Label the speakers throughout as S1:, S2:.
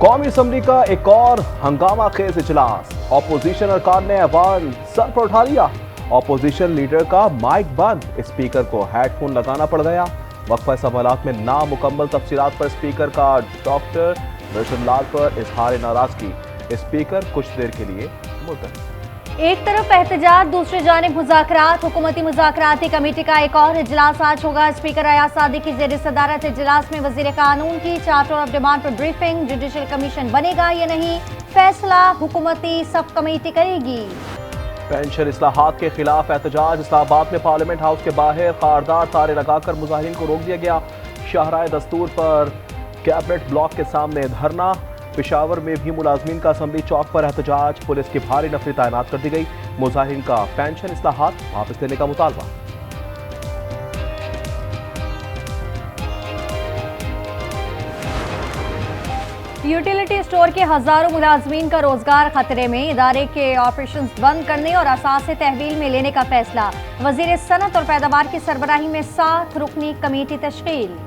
S1: कौमी असम्बली का एक और हंगामा खेज इजलास। ऑपोजिशन अरकान ने ऐवान सर पर उठा लिया। ऑपोजिशन लीडर का माइक बंद, स्पीकर को हेडफोन लगाना पड़ गया। वक्फा सवालात में नामुकम्मल तफसीलात पर स्पीकर का डॉक्टर रशनलाल पर इजहार नाराजगी। स्पीकर कुछ देर के लिए मुलतवी।
S2: एक तरफ एहतजाज, दूसरी जानिब मुज़ाकरात। हुकूमती मुज़ाकराती कमेटी का एक और इजलास आज होगा। स्पीकर अयाज सादिक की ज़ेर सदारत इजलास में वज़ीर कानून की चार्टर ऑफ डिमांड पर ब्रीफिंग। जुडिशल कमीशन बनेगा या नहीं, फैसला हुकूमती सब कमेटी करेगी।
S1: पेंशन इस्लाहात के खिलाफ एहतजाज। इस्लामाबाद में पार्लियामेंट हाउस के बाहर खारदार तारे लगाकर मुजाहिरीन को रोक दिया गया। शाहराए दस्तूर पर कैबिनेट ब्लॉक के सामने धरना। पेशावर में भी मुलाजमीन का असम्बली चौक पर एहतजाज। पुलिस की भारी नफरी तैनात कर दी गई। मुजाहिरीन का पेंशन इस्लाहात वापस लेने का मुतालबा।
S2: यूटिलिटी स्टोर के हजारों मुलाजमीन का रोजगार खतरे में। इदारे के ऑपरेशन बंद करने और असासे तहवील में लेने का फैसला। वजीर सनत और पैदावार की सरबराही में 7 रुकनी कमेटी तश्कील।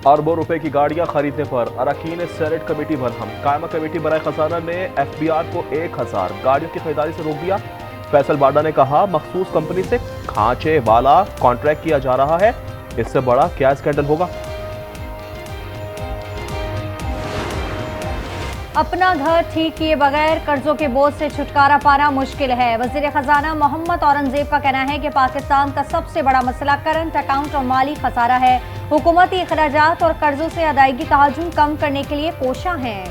S1: अरबों रुपए की गाड़ियां खरीदने पर अरकान सेनेट कमेटी बरहम। कायमा कमेटी बराए खजाना ने FBR को 1000 गाड़ियों की खरीदारी से रोक दिया। फैसल बाडा ने कहा, मखसूस कंपनी से खांचे वाला कॉन्ट्रैक्ट किया जा रहा है, इससे बड़ा क्या स्कैंडल होगा।
S2: अपना घर ठीक किए बगैर कर्जों के बोझ से छुटकारा पाना मुश्किल है। वजीर खजाना मोहम्मद औरंगजेब का कहना है कि पाकिस्तान का सबसे बड़ा मसला करंट अकाउंट और माली खसारा है। हुकूमती अखराजात और कर्जों से अदायगी तहाजुम कम करने के लिए कोशा है।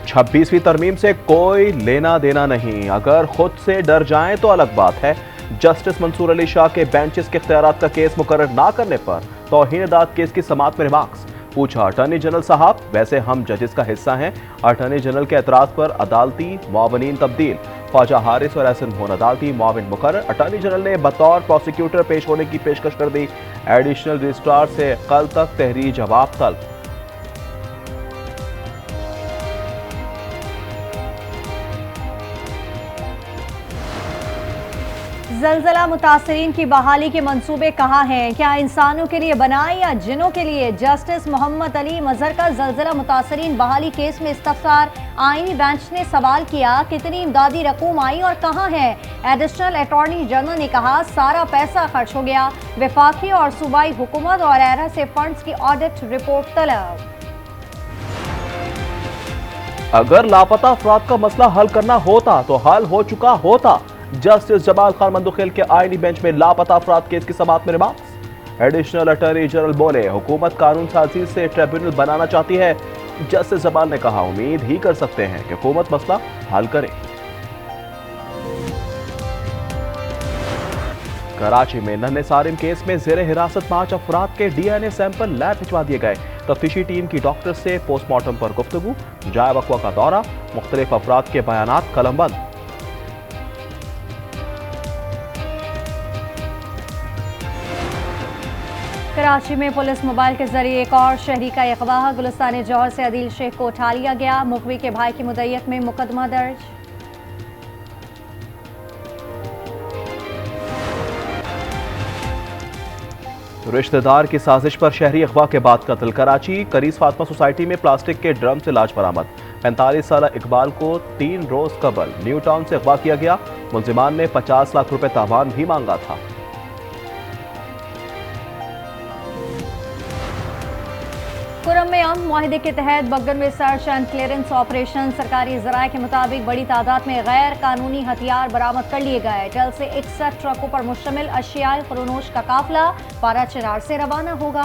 S1: 26वीं तरमीम से कोई लेना देना नहीं, अगर खुद से डर जाएं तो अलग बात है। जस्टिस मंसूर अली शाह के बेंचेस के इख्तियारात का केस मुकर्रर ना करने पर तौहीन-ए-दाद केस की समाअत में रिमार्क्स। पूछा, अटॉर्नी जनरल साहब, वैसे हम जजेस का हिस्सा हैं। अटॉर्नी जनरल के एतराज पर अदालती मुआवनीन तब्दील। ख्वाजा हारिस और एहसन मोहन अदालती मुआविन मुकर्रर। अटॉर्नी जनरल ने बतौर प्रोसिक्यूटर पेश होने की पेशकश कर दी। एडिशनल रजिस्ट्रार से कल तक तहरीरी जवाब तलब।
S2: जलजला मुतासरीन की बहाली के मंसूबे कहाँ हैं? क्या इंसानों के लिए बनाए या जिनों के लिए? जस्टिस मोहम्मद अली मजहर का जलजला मुतासरीन बहाली केस में इस्तफसार। आईनी बेंच ने सवाल किया, कितनी इमदादी रकूम आई और कहाँ है? एडिशनल अटॉर्नी जनरल ने कहा, सारा पैसा खर्च हो गया। वफाकी और सूबाई हुकूमत और एरा से फंड्स की ऑडिट रिपोर्ट तलब।
S1: अगर लापता अफराद का मसला हल करना होता तो हल हो चुका होता। जस्टिस जमाल खान मंदुखेल के आईनी बेंच में लापता अफराद केस की समाअत में रिमार्क्स। एडिशनल अटॉर्नी जनरल बोले, हुकूमत कानून साजी से ट्रिब्यूनल बनाना चाहती है। जस्टिस जमाल ने कहा, उम्मीद ही कर सकते हैं कि हुकूमत मसला हल करे। कराची में नन्हे सारिम केस में जेर हिरासत 5 अफराद के DNA सैंपल लैब भिजवा दिए गए। तफ्तीशी टीम की डॉक्टर से पोस्टमार्टम पर गुफ्तगू। जाए वक्फा का दौरा, मुख्तलिफ अफराद के बयानात कलमबंद।
S2: कराची में पुलिस मोबाइल के जरिए एक और शहरी का अगवा। गुलिस्तान जौहर से अदील शेख को उठा लिया गया। मुखवी के भाई की मुद्दत में मुकदमा दर्ज।
S1: रिश्तेदार की साजिश पर शहरी अगवा के बाद कत्ल। कराची करीज फातमा सोसाइटी में प्लास्टिक के ड्रम से लाश बरामद। 45 साल इकबाल को 3 रोज कबल न्यू टाउन से अगवा किया गया। मुलजिमान ने 50 लाख रुपए तावान भी मांगा था।
S2: कुरम में अमन मुआहिदे के तहत बगन में सर्च एंड क्लियरेंस ऑपरेशन। सरकारी जराये के मुताबिक बड़ी तादाद में गैर कानूनी हथियार बरामद कर लिए गए। टल से 61 ट्रकों पर मुश्तमिल अशियाए खुरोनोश का काफिला पारा चिनार से रवाना होगा।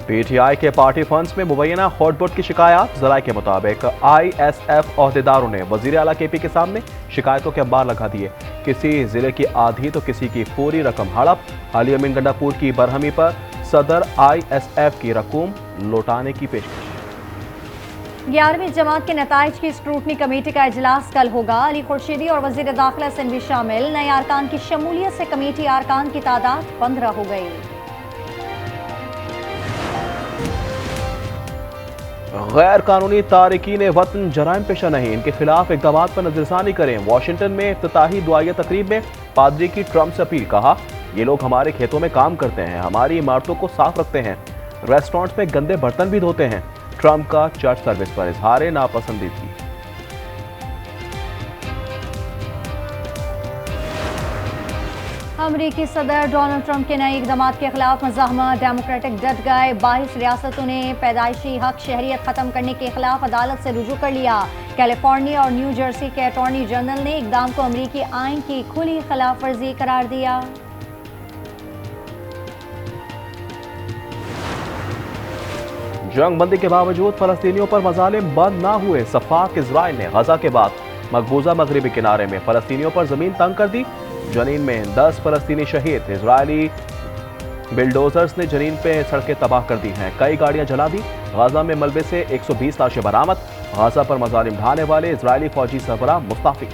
S1: PTI के पार्टी फंड्स में मुबैना हॉटबोट की शिकायत। जराये के मुताबिक ISF ओहदेदारों ने वजीर आला KP के सामने शिकायतों के अंबार लगा दिए। किसी जिले की आधी तो किसी की पूरी रकम हड़प। अली अमीन गंडापुर की बरहमी पर सदर ISF की रकूम लौटाने की पेशकश।
S2: 11वीं जमात के नताइज की स्क्रूटनी कमेटी का इजलास कल होगा। अली खुर्शीदी और वजीर दाखिला सिंध भी शामिल। नए अरकान की शमूलियत से कमेटी अरकान की तादाद 15 हो गई।
S1: गैर कानूनी तारकीन वतन जराइम पेशा नहीं, इनके खिलाफ इकदाम पर नजरसानी करें। वाशिंगटन में इफ्तिताही दुआया तकरीब में पादरी की ट्रंप से अपील। कहा, ये लोग हमारे खेतों में काम करते हैं, हमारी इमारतों को साफ रखते हैं, रेस्टोरेंट्स में गंदे बर्तन भी धोते हैं। ट्रंप का चर्च सर्विस पर इजहार नापसंदीदगी।
S2: अमरीकी सदर डोनाल्ड ट्रंप के नए इकदाम के खिलाफ मज़ाहमत। डेमोक्रेटिक डट गए। 22 रियासतों ने पैदाइशी हक शहरियत ख़त्म करने के खिलाफ अदालत से रुजू कर लिया। कैलिफोर्निया और न्यू जर्सी के अटॉर्नी जनरल ने इकदाम को अमरीकी आइन की खुली खिलाफ वर्जी करार दिया।
S1: जंग बंदी के बावजूद फलस्तीनियों पर मजालिम बंद ना हुए। सफाक इजराइल ने गजा के बाद मकबूजा मगरबी किनारे में फलस्तीनियों पर जमीन तंग कर दी। जनीन में 10 फलस्तीनी शहीद। इजरायली बिल्डोजर्स ने जनीन पे सड़कें तबाह कर दी हैं, कई गाड़ियां जला दी। गाजा में मलबे से 120 लाशें बरामद। गाजा पर मजालिम ढाने वाले इजरायली फौजी सरबराह मुस्तफी।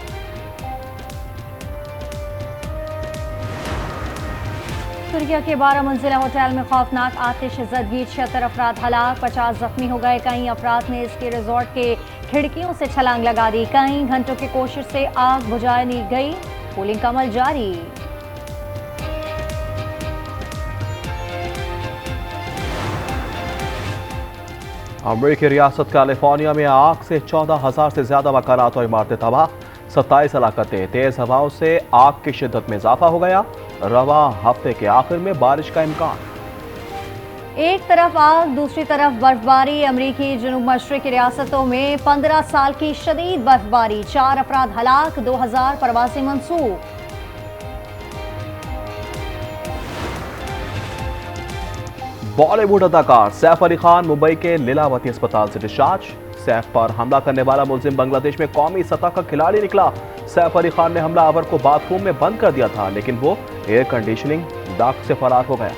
S2: तुर्किया के 12 मंजिला होटल में खौफनाक आतिश ज़दगी, 76 अफराद हलाक, 50 जख्मी हो गए। कई अफराद ने इसके रिजॉर्ट के खिड़कियों से छलांग लगा दी। कई घंटों की कोशिश से आग बुझा ली गई। पुलिंग का अमल जारी।
S1: अमरीकी रियासत कैलिफोर्निया में आग से 14,000 से ज्यादा मकानात और इमारतें तबाह। 27 हलाकतें। तेज हवाओं से आग की शिद्दत में इजाफा हो गया। रवा हफ्ते के आखिर में बारिश का इम्कान।
S2: एक तरफ आग, दूसरी तरफ बर्फबारी। अमरीकी जुनूब मशरकी रियासतों में 15 साल की शदीद बर्फबारी। 4 अफराद हलाक, 2000 प्रवासी मंसूब।
S1: बॉलीवुड अदाकार सैफ अली खान मुंबई के लीलावती अस्पताल से डिस्चार्ज। सैफ पर हमला करने वाला मुलजिम बांग्लादेश में कौमी सतह का खिलाड़ी निकला। सैफ अली खान ने हमलावर को बाथरूम में बंद कर दिया था, लेकिन वो एयर कंडीशनिंग दाग से फरार हो गया।